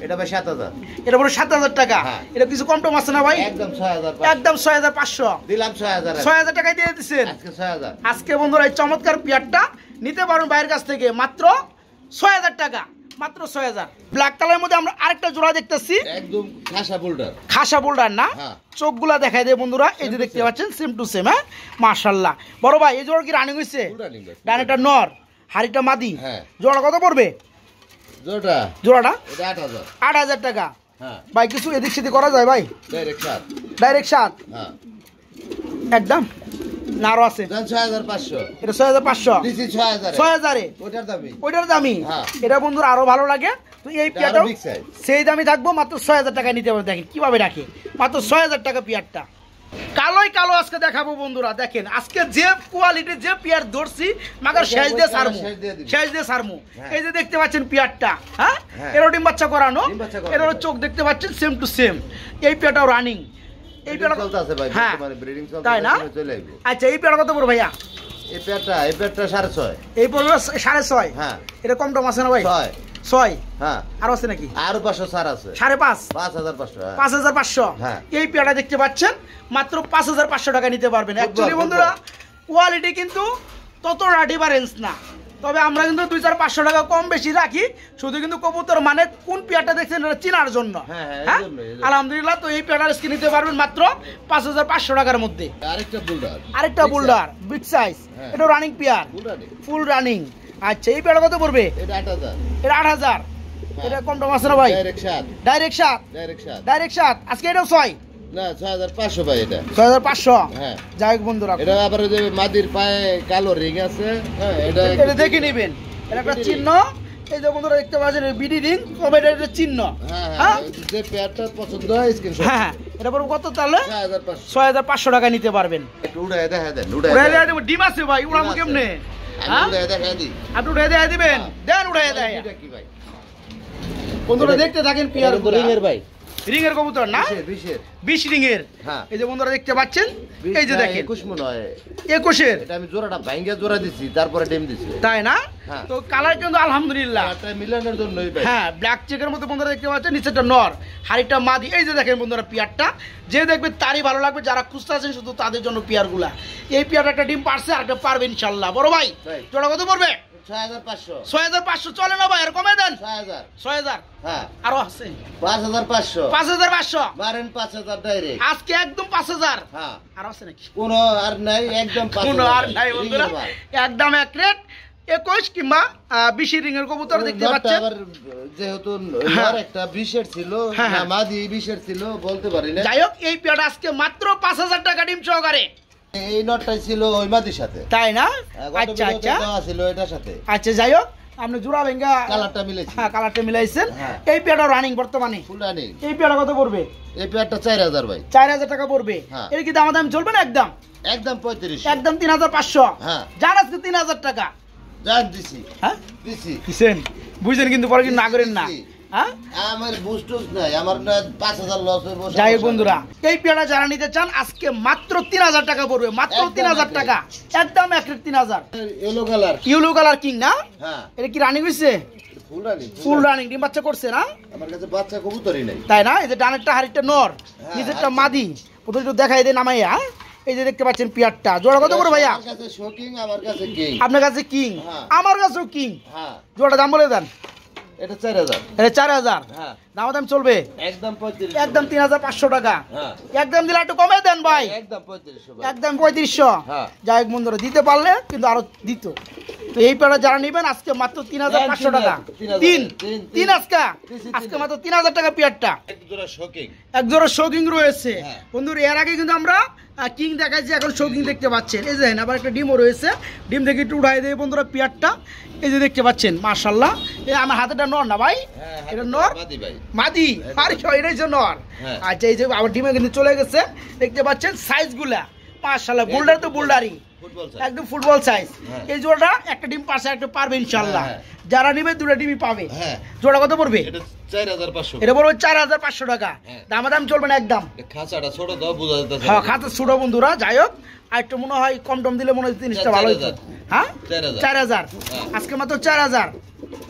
এটা ভাই 7,000, এটা পড়বে 7,000 টাকা। হ্যাঁ। এটা কিছু কম টম আছে না ভাই? একদম 6,000, একদম 6,500 দিলাম 6,000, 6,000 টাকায় দিয়ে দিচ্ছেন আজকে 6,000। আজকে বন্ধুরা। এই চমৎকার পিয়ারটা নিতে পারবেন বাইরের কাছ থেকে মাত্র 6,000 টাকা, মাত্র 6,000। ব্ল্যাক কালারের মধ্যে আমরা আরেকটা জোড়া দেখতেছি, একদম খাসা বোল্ডার, খাসা বোল্ডার না? হ্যাঁ। চোখগুলা দেখাই দেয় বন্ধুরা, এই যে দেখতে পাচ্ছেন সেম টু সেম। হ্যাঁ, মাশাআল্লাহ। বড় ভাই, এই জোড়া কি রানিং হইছে? রানিং ভাই। ডানেরটা নর, হাড়িটা মাদি। হ্যাঁ। জোড়া কত পড়বে? জোড়াটা এটা 8,000, 8,000 টাকা। হ্যাঁ, ভাই কিছু এদিক সেদিক করা যায় ভাই? ডাইরেক্ট 7, ডাইরেক্ট 7 হ্যাঁ, একদম না, আরো আছে। দেন 6,500, এটা 6,500, দিছি 6,000, 6,000 এ ওটার দামি, ওইটার দামি। হ্যাঁ। এটা বন্ধুরা আরো ভালো লাগে। তো এই এটা পিয়ারটাও আরো big size। সেই দামি থাকবো, মাত্র 6,000 টাকায় নিতে পারবেন। দেখেন কিভাবে রাখে, মাত্র 6,000 টাকা পিয়ারটা। কালোই কালো আজকে দেখাবো বন্ধুরা। দেখেন আজকে যে কোয়ালিটি, যে পিয়ার ধরছি, মাগার শেষ দিয়ে সারমু, শেষ দিয়ে সারমু। হ্যাঁ। এই যে দেখতে পাচ্ছেন পিয়ারটা, হ্যাঁ, হ্যাঁ। এরও ডিম বাচ্চা করানো, ডিম বাচ্চা করানো। এরও চোখ দেখতে পাচ্ছেন সেম টু সেম। এই পিয়ারটাও রানিং। এই ব্রিডিং পিয়ারটা চলতেছে ভাই, হ্যাঁ, বর্তমানে ব্রিডিং চলতেছে, তাই না? চলে আইবো। আচ্ছা, এই পিয়ারটা কত পড়বে ভাইয়া? এই পেয়ারটা 6.5, এই পড়বে 6.5। হ্যাঁ, এটা কম টম আছে না ভাই? 6, 6 হ্যাঁ, আরো আছে নাকি? আরো 500 ছাড় আছে, 5.5, 5,500, হ্যাঁ। 5,500। হ্যাঁ। এই পেয়ারটা দেখতে পাচ্ছেন মাত্র 5,500 টাকা নিতে পারবেন। অ্যাকচুয়ালি বন্ধুরা কোয়ালিটি কিন্তু ততটা ডিফারেন্স না, তবে আমরা কিন্তু 200-500 টাকা কম বেশি রাখি, শুধু কিন্তু কবুতর মানে কোন পেয়ারটা দেখছেন এটা চেনার জন্য। হ্যাঁ, হ্যাঁ, হ্যাঁ, এই জন্য। আলহামদুলিল্লাহ। তো এই পেয়ারটার স্কিন নিতে পারবেন মাত্র 5,500 টাকার মধ্যে। আরেকটা বোল্ডার, আরেকটা বোল্ডার বিগ সাইজ, হ্যাঁ। এটা running pair, boulder, full running. আচ্ছা, এই পেয়ারটা কত পড়বে? এটা 8,000, এটা 8,000। এটা কম টম আছে না ভাই? Direct 7, direct 7, direct 7, direct 7। আজকে এটাও 6, না 6,500 ভাই, এটা 6,500। হ্যাঁ। যাই হোক বন্ধুরা, এটা আবার ওই যে মাদির পায়ে কালো রিং আছে, হ্যাঁ, এটা এটা দেখে নেবেন, এটা একটা চিহ্ন। এই যে বন্ধুরা দেখতে পাচ্ছেন বিডি রিং, তবে এটা একটা চিহ্ন। হ্যাঁ, হ্যাঁ, হ্যাঁ, যে পেয়ারটা পছন্দ হয় স্ক্রিনশট, হ্যাঁ, এটা পড়বে কত তাহলে? 6,500। 6,500 টাকা নিতে পারবেন। একটু উড়ায় দেখা দেন, উড়াই দেয়া দেবো, ডিম আছে ভাই, উড়াবো আছে। কেমনে? আমি হ্যাঁ, উড়ায় দেখা দিই। আপনি উড়াই দেয়া দিবেন? হ্যাঁ। দেন উড়াই দেয়। এটা কি ভাই? বন্ধুরা দেখতে থাকেন পিয়ার রিংয়ের ভাই, রিং এর কবুতর না, 20 20 রিং এর। হ্যাঁ। এই যে বন্ধুরা দেখতে পাচ্ছেন, এই যে দেখেন 21 মনে হয়। 21 এর, এটা আমি জোড়াটা ভাঙ্গা জোড়া দিছি, তারপরে ডিম দিছি। তাই না? হ্যাঁ। তো কালার কিন্তু আলহামদুলিল্লাহ, এটা মিলানোর জন্যই ভাই। হ্যাঁ, ব্ল্যাক চেকের মধ্যে বন্ধুরা দেখতে পাচ্ছেন, নিচেটা নর, হাড়িটা মাদি। এই যে দেখেন বন্ধুরা পিয়ারটা, যে দেখবে তারই ভালো লাগবে, যারা খুঁজতে আছেন শুধু তাদের জন্য পিয়ারগুলা। এই পিয়ারটা একটা ডিম পারছে, আর একটা পারবে ইনশাল্লাহ। বড় ভাই, ভাই। জোড়া কত পড়বে? 6,500, 6,500 চলে না ভাই? আর কমে দেন। 6,000, 6,000 হ্যাঁ, আরো আছে, 5,500, 5,500। বারেন 5,000 ডাইরেক্ট, আজকে একদম 5,000। হ্যাঁ, আরো আছে নাকি? কোনো আর নাই, একদম 5,000 কোনো আর নাই বন্ধুরা, একদম এক রেট। 21 কিংবা 20 রিং এর কবুতর দেখতে পাচ্ছেন। আবার যেহেতু হ্যাঁ। নর একটা 20 এর ছিল, হ্যাঁ, না হ্যাঁ। মাদি 20 এর ছিল, বলতে পারি না। যাই হোক, এই পেয়ারটা আজকে মাত্র 5,000 টাকা ডিম সহকারে। এই নটটাই ছিল ওই মাদির সাথে, তাই না? গত আচ্ছা ভিডিওতে আচ্ছা দেওয়া ছিল এটার সাথে, আচ্ছা, যাই হোক, আপনি জোড়া ভেঙ্গা কালারটা মিলেছে। হ্যাঁ, কালারটা মিলাইছেন। হ্যাঁ। এই পেয়ারটা রানিং বর্তমানে। Full running. এই পেয়ারটা কত পড়বে? এই পেয়ারটা 4,000 ভাই, 4,000 টাকা পড়বে। হ্যাঁ। এর কি দাম চলবে না? একদম একদম 3500, একদম 3,500। হ্যাঁ। যার আজকে 3,000 টাকা, যা দিছি হ্যাঁ দিছি কিসেন বুঝছেন কিন্তু পরে কিন্তু না করেন না হ্যাঁ আমার বুস্টস নাই আমার না 5000 লস হইব যাই হোক বন্ধুরা এই পেয়ারা যারা নিতে চান আজকে মাত্র 3000 টাকা পড়বে মাত্র 3000 টাকা একদম এক রেট 3000 ইয়েলো কালার কিং না হ্যাঁ এটা কি রানিং হইছে ফুল রানিং ডিম বাচ্চা করছে না আমার কাছে বাচ্চা কবুতরই নাই তাই না এই যে ডানেরটা হাড়িটা নর নিচেরটা মাদি ওটা একটু দেখাই দে নামাইয়া এই যে দেখতে পাচ্ছেন পিয়ারটা জোড়া কত করে ভাইয়া আমার কাছে শোকিং আমার কাছে কিং আপনার কাছে কিং আমার কাছেও কিং হ্যাঁ জোড়া দাম বলে দেন এটা 4000 এটা 4000 হ্যাঁ দাম দাম চলবে একদম 35 একদম 3500 টাকা হ্যাঁ একদম দিলে একটু কমে দেন ভাই একদম 3500 একদম 3500 হ্যাঁ যাই হোক বন্ধুরা দিতে পারলে কিন্তু আরো দিত তো এই পেয়ারা যারা নেবেন আজকে মাত্র 3500 টাকা তিন আজকে মাত্র 3000 টাকা পেয়ারটা এক জোড়া শোকিং এক জোড়া শোকিং রয়েছে হ্যাঁ। বন্ধুরা এর আগে কিন্তু আমরা কিং দেখাচ্ছি এখন শোকিং দেখতে পাচ্ছেন এই যে আবার একটা ডিমও রয়েছে ডিম থেকে একটু উঠাই দেয় বন্ধুরা পেয়ারটা এই যে দেখতে পাচ্ছেন মাশাআল্লাহ এই আমার হাতেটা নর না ভাই এটা নর মাদি ভাই মাদি আর এটাই যে নর হ্যাঁ। আচ্ছা এই যে আবার ডিমে কিন্তু চলে গেছে দেখতে পাচ্ছেন সাইজগুলা মাশাআল্লাহ বুলডার তো বুলডারি ফুটবল একদম ফুটবল সাইজ হ্যাঁ। এই জোড়াটা একটা ডিম পাশে একটা পারবে ইনশাআল্লাহ হ্যাঁ। যারা নিবে দুটো ডিমই পাবে হ্যাঁ জোড়া কত পড়বে এটা 4500 এটা বলবো 4500 টাকা হ্যাঁ। দামাদাম চলবে না একদম খাঁচাটা ছোট দাও বুঝা যাচ্ছে হ্যাঁ খাতা ছোট বন্ধুরা যাই হোক আর একটু মনে হয় কম টম দিলে মনে হয় জিনিসটা ভালো হতো 4000 হ্যাঁ 4000 4000 আজকে মাত্র 4000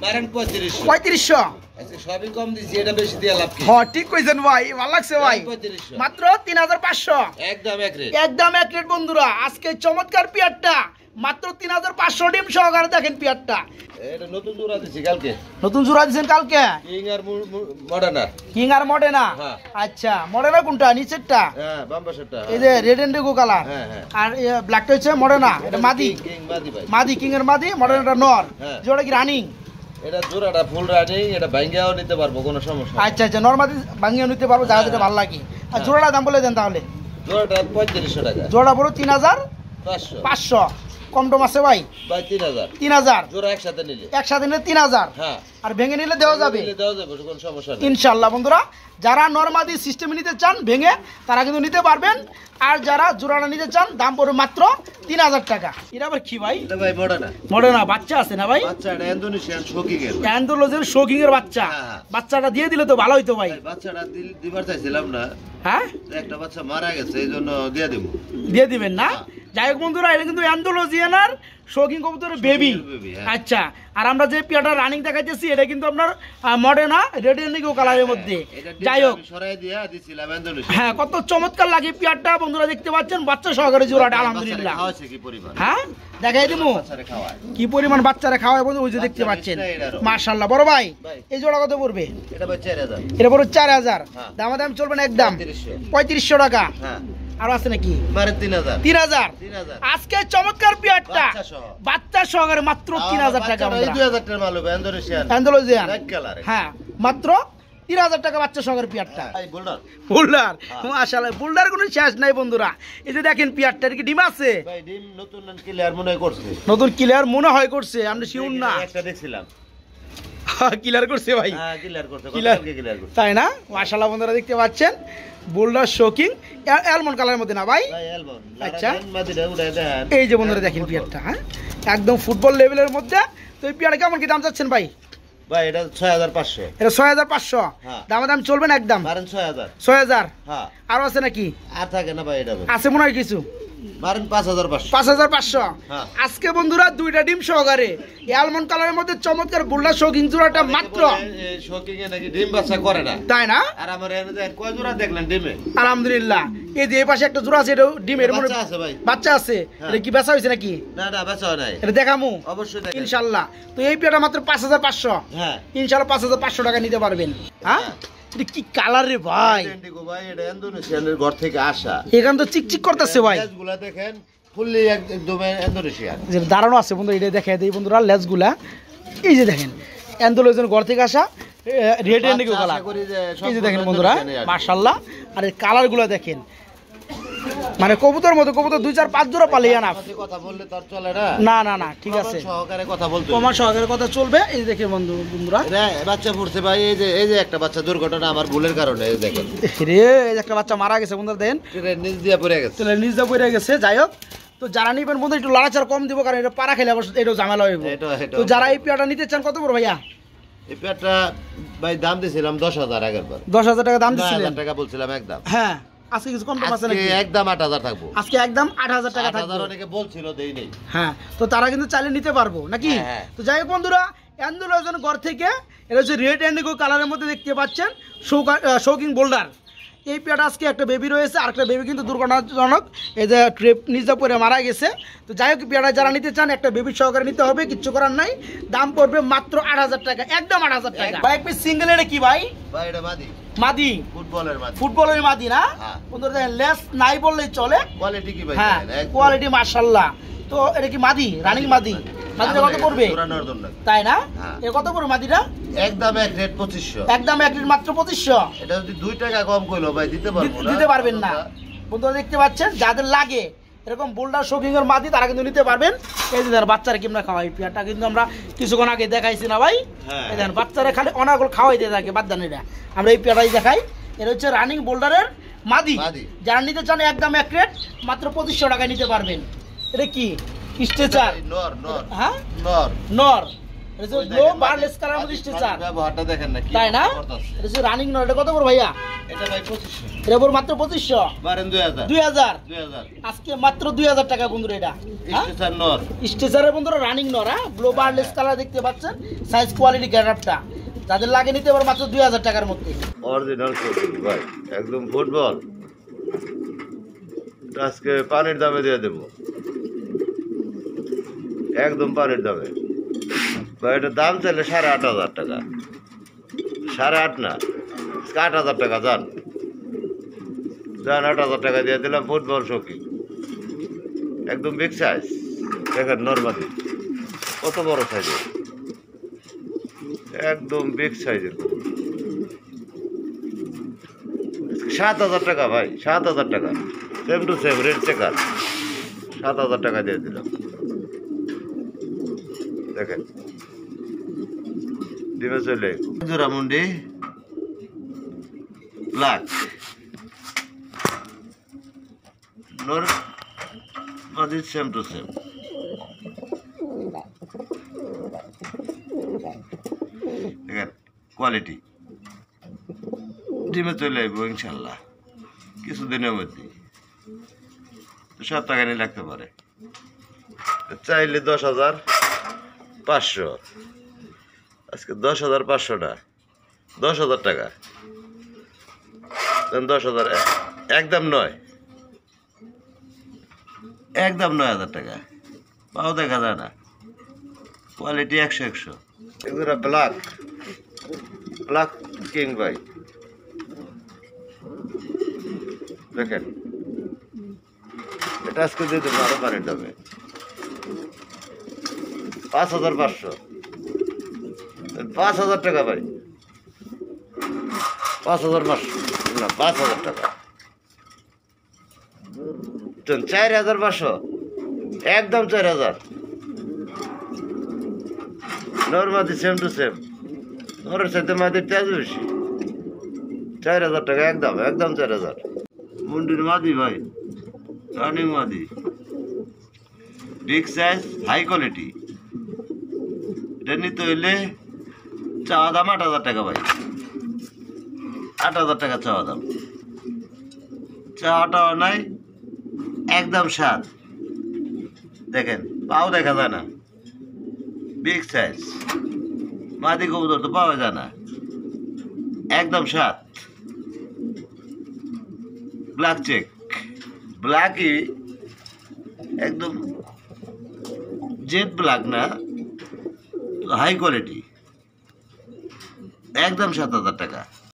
মারেন 3500 3500 আচ্ছা সবই কম দিছি এটা বেশি দিয়া লাভ কি হ্যাঁ ঠিক কইছেন ভাই ভালো লাগছে ভাই 3500 মাত্র 3500 একদম এক রেট একদম এক রেট বন্ধুরা আজকে চমৎকার পিয়ারটা মাত্র 3500 ডিম সহকারে দেখেন পিয়ারটা এটা নতুন জোড়া দিছি কালকে নতুন জোড়া দিয়েছেন কালকে কিং আর মডার্না কিং আর মডেনা হ্যাঁ। আচ্ছা মডেনা কোনটা নিচেরটা হ্যাঁ বাম্বাসটা এই যে রেড এন্ড কালার হ্যাঁ, হ্যাঁ। আর ব্ল্যাকটা হচ্ছে মডেনা এটা মাদি কিং মাদি ভাই মাদি কিং এর মাদি মডেনাটা নর হ্যাঁ। জোড়া কি রানিং এটা জোড়াটা ফুল রানিং এটা ভাঙ্গাও নিতে পারবো কোনো সমস্যা আচ্ছা আচ্ছা নর মাদি ভাঙিয়ে নিতে পারবো যা যেটা ভালো লাগে আর জোড়াটা দাম বলে দেন তাহলে জোড়াটা 3500 টাকা জোড়া বড় 500 3500 কম টম আছে ভাই ভাই 3000 3000 জোড়া একসাথে নিলে একসাথে নিলে 3000 হ্যাঁ আর ভেঙে নিলে দেওয়া যাবে নিলে দেওয়া যাবে কোনো সমস্যা নেই ইনশাল্লাহ বন্ধুরা যারা নরমাদি সিস্টেমে নিতে চান ভেঙে তারা কিন্তু নিতে পারবেন আর যারা জোড়াটা নিতে চান দাম পড়বে মাত্র 3000 টাকা এটা আবার কি ভাই এটা ভাই মডার্না মডেনা বাচ্চা আছে না ভাই বাচ্চা এটা ইন্দোনেশিয়ান শোকিং এর অ্যান্ডোলজের শোকিং এর বাচ্চা হ্যাঁ। বাচ্চাটা দিয়ে দিলে তো ভালো হইতো ভাই ভাই বাচ্চাটা দিবার চাইছিলাম না হ্যাঁ একটা বাচ্চা মারা গেছে এইজন্য দিয়ে দেব দিয়ে দিবেন না যাই হোক বন্ধুরা এটা কিন্তু অ্যান্ডোলজিয়ানার শৌখিন কবুতরের বেবি baby, হ্যাঁ। আচ্ছা আর আমরা যে পিয়াটা রানিং দেখাইতেছি এটা কিন্তু আপনার মডেনা রেড ইন্ডিগো কালারের মধ্যে এটা যাই হোক সরাই দিয়া দিছিলাম ইন্দোনেশিয়া হ্যাঁ কত চমৎকার লাগে পিয়ারটা বন্ধুরা দেখতে পাচ্ছেন বাচ্চা সহকারে জোড়াটা আলহামদুলিল্লাহ খাওয়াছে কি পরিমাণ হ্যাঁ দেখাই দিমু বাচ্চারে খাওয়ায় কি পরিমাণ বাচ্চারা খাওয়ায় বন্ধু ওই যে দেখতে বাচ্চা পাচ্ছেন মিষ্টি এটারও। মাশাআল্লাহ বড় ভাই ভাই। এই জোড়া কত পড়বে এটা ভাই 4000 এটা পড়বে 4000 হ্যাঁ। দামাদাম চলবে না একদম 3500 3500 টাকা হ্যাঁ আর আছে নাকি মারে 3000 3000 3000 আজকে চমৎকার পিয়ারটা বাচ্চা সহ। বাচ্চা সহকারে মাত্র 3000 টাকা বাচ্চাটা এই 2000 টাকার মাল হবে ইন্দোনেশিয়ান অ্যান্ডোলজিয়ান ব্ল্যাক কালার হ্যাঁ মাত্র 3000 টাকা বাচ্চা সহকারে পিয়ারটা এই বোল্ডার বুলডার মাশাআল্লাহ বুলডার কোনো শেষ নাই বন্ধুরা এই যে দেখেন পিয়ারটার কি ডিম আছে ভাই ডিম নতুন ক্লিয়ার মনে হয় করছে নতুন ক্লিয়ার মনে হয় করছে আমরা শিউর না একটা দেখছিলাম ক্লিয়ার করছে ভাই হ্যাঁ ক্লিয়ার করছে Clear? ক্লিয়ার করছে তাই না মাশাআল্লাহ বন্ধুরা দেখতে পাচ্ছেন বুলডার শোকিং অ্যালমন্ড কালারের মধ্যে না ভাই ভাই এলবন আচ্ছা। মাদিরা উড়াই দেন এই যে বন্ধুরা দেখেন পিয়ারটা হ্যাঁ একদম ফুটবল লেভেলের মধ্যে তো এই পিয়ারটা কেমন কি দাম চাচ্ছেন ভাই ভাই এটা 6500 এটা 6500 হ্যাঁ। দাম চলবে না একদম মারেন 6000 6000 হ্যাঁ আরো আছে নাকি আর থাকে না ভাই এটা ভাই আছে মনে হয় কিছু মারেন 5500 5500 হ্যাঁ। আজকে বন্ধুরা দুইটা ডিম সহকারে অ্যালমন্ড কালারের মধ্যে চমৎকার বুল্লা শৌখিন জোড়াটা মাত্র শোকিং এ নাকি ডিম বাচ্চা করে না তাই না আর আমার এনে দেন কয় জোড়া দেখলেন ডিমে আলহামদুলিল্লাহ এই যে এই পাশে একটা জোড়া আছে এটা ডিমের মনে বাচ্চা আছে ভাই বাচ্চা আছে হ্যাঁ। এটা কি বেচা হয়েছে নাকি না না বেচা হয় নাই এটা দেখামু অবশ্যই দেখেন ইনশাল্লাহ তো এই পেয়ারটা মাত্র 5500 হ্যাঁ ইনশাল্লাহ 5500 টাকা নিতে পারবেন হ্যাঁ এটা কি কালার রে ভাই ইন্ডিগো ভাই এটা ইন্দোনেশিয়ানের ঘর থেকে আসা এখান তো চিকচিক করতেছে ভাই লেজগুলা দেখেন ফুললি একদম ইন্দোনেশিয়ান যে দাঁড়ানো আছে বন্ধু এটা দেখে দেই বন্ধুরা লেজগুলা এই যে দেখেন অ্যান্ডোলজন ঘর থেকে আসা রেড এন্ডিগো কালার এই যে দেখেন বন্ধুরা মাশাআল্লাহ আর এই কালারগুলো দেখেন মানে কবুতর মতো কবুতর 2 4 5 জোড়া পালিয়ে না কথা বললে তার চলে না না না না ঠিক আছে সহকারে কথা বলতে তোমার সহকারে কথা চলবে এই যে দেখেন বন্ধুরা বাচ্চা পড়ছে ভাই এই যে একটা বাচ্চা দুর্ঘটনা আমার ভুলের কারণে এই দেখেন রে এই যে একটা বাচ্চা মারা গেছে বন্ধুরা দেখেন নিচ দিয়ে পড়ে গেছে চলে নিজ দা পড়ে গেছে যাই হোক তো যারা নিবেন বন্ধু একটু লাড়াচাড়া কম দিব, কারণ এটা পাড়া খেলে আবার এটা ঝামেলা হইব। তো যারা এই পেয়ারটা নিতে চান কত বড় ভাইয়া? এই পেয়ারটা ভাই দাম দিছিলাম 10,000 আগের বার। 10,000 টাকা দাম দিছিলেন? 9,000 টাকা বলছিলাম একদম। হ্যাঁ, আজকে কিছু কম আছে নাকি? একদম 8,000 থাকবো। আজকে একদম 8,000 টাকা থাকবে। 8,000 অনেকে বলছিল দেই নেই। হ্যাঁ, তো তারা কিন্তু চাইলে নিতে পারবো নাকি? তো যাই হোক বন্ধুরা, অ্যান্ডুলোজন ঘর থেকে এটা হচ্ছে রেড ইন্ডিগো কালারের মধ্যে দেখতে পাচ্ছেন, শৌকিং বোল্ডার। এই পেয়ারটা আজকে একটা বেবি রয়েছে, আর একটা বেবি কিন্তু দুর্ঘটনাজনক, এই যে ট্রেপ নিজে পরে মারা গেছে। তো যাই হোক, পেয়ারটা যারা নিতে চান একটা বেবি সহকারে নিতে হবে, কিচ্ছু করার নাই। দাম পড়বে মাত্র 8,000 টাকা, একদম 8,000 টাকা। ভাই পিস সিঙ্গেল, এটা কি ভাই? ভাই এটা মাদি। মাদি, ফুটবলের মাদি। ফুটবলের মাদি না বন্ধুরা, দেখেন লেস নাই বললেই চলে। কোয়ালিটি কি ভাই? হ্যাঁ, কোয়ালিটি মাশাআল্লাহ। তো এটা কি মাদি, রানিং মাদি? মাদিটা কত পড়বে? তাই না? এর কত পড়বে মাদিটা? একদম এক রেট 2500। একদম এক রেট মাত্র 2500। এটা যদি 2 টাকা কম কইলো ভাই দিতে পারবো না। দিতে পারবেন না বন্ধুরা, দেখতে পাচ্ছেন। যাদের লাগে এরকম বোল্ডার শৌকিং এর মাদি, তারা কিন্তু নিতে পারবেন। এই যে দেখেন বাচ্চারা কেমন খাওয়াই, পেয়ারটা কিন্তু আমরা কিছুক্ষণ আগে দেখাইছি না ভাই? এই দেখেন বাচ্চারা খালি অনাগল খাওয়াই দিয়ে থাকে, বাদ দেন। এটা আমরা এই পেয়ারটাই দেখাই। এটা হচ্ছে রানিং বোল্ডারের মাদি। যারা নিতে চান একদম এক রেট মাত্র 2500 টাকায় নিতে পারবেন। এটা কি স্ট্রেচার? নর নর। হ্যাঁ, নর নর। এটা হচ্ছে লো বারলেস কালার মধ্যে স্ট্রেচার। ব্যবহারটা দেখেন না কি, তাই না? এটা হচ্ছে রানিং নর। এটা কত বড় ভাইয়া? এটা ভাই 2500। এটা বড় মাত্র 2500। বারেন 2000। 2000 2000 আজকে মাত্র 2000 টাকা বন্ধুরা। এটা স্ট্রেচার নর, স্ট্রেচারের বন্ধুরা রানিং নর। হ্যাঁ, ব্লো বারলেস কালার দেখতে পাচ্ছেন, সাইজ কোয়ালিটি গ্যারাপটা। যাদের লাগে নিতে পারো মাত্র 2000 টাকার মধ্যে। অরিজিনাল শৌকিং ভাই, একদম ফুটবল। আজকে পানির দামে দিয়ে দেবো, একদম পানির দামে ভাই। এটা দাম চাইলে 8,500 টাকা, 8.5 না, 8,000 টাকা। যান 8,000 টাকা দিয়ে দিলাম। ফুটবল শৌকিং, একদম বিগ সাইজ। দেখেন নরমালি কত বড় সাইজের, একদম বিগ সাইজের। 7,000 টাকা ভাই, 7,000 টাকা। Same to same red checker, 7,000 টাকা দিয়ে দিলাম। দেখেন ডিমে চলে জোড়া মুন্ডি ব্ল্যাক নর মাদি, সেম টু সেম। দেখেন কোয়ালিটি, ডিমে চলে আসবো ইনশাল্লাহ কিছুদিনের মধ্যে। তো সব টাকা নিয়ে লাগতে পারে। চাইলে 10,500। আজকে 10,500 না, 10,000 টাকা। 10,000 একদম নয়, একদম 9,000 টাকা। পাও দেখা যায় না, কোয়ালিটি 100-100। এগুলো ব্ল্যাক, ব্ল্যাক কিং ভাই। দেখেন এটা আজকে দিয়ে দেবো আরো পানির দামে 5,500। 5,000 টাকা ভাই, 5,500 না, 5,000 টাকা। 4,500, একদম 4,000। নর্মাদি সেম টু সেম, নরের সাথে মাদির তেজ বেশি। 4,000 টাকা, একদম একদম 4,000। মুন্ডির মাদি ভাই, রানিং মাদি, বিগ সাইজ, হাই কোয়ালিটি। এটা নিতে হইলে চাওয়া দাম 8,000 টাকা ভাই, 8,000 টাকা চাওয়া দাম। চাওয়াটাও নাই, একদম 7। দেখেন পাও দেখা যায় না, বিগ সাইজ মাদি কবুতর তো পাওয়া যায় না, একদম 7। ব্ল্যাক চেক, ব্ল্যাকই একদম জেড ব্ল্যাক না, হাই কোয়ালিটি, একদম 7,000 টাকা।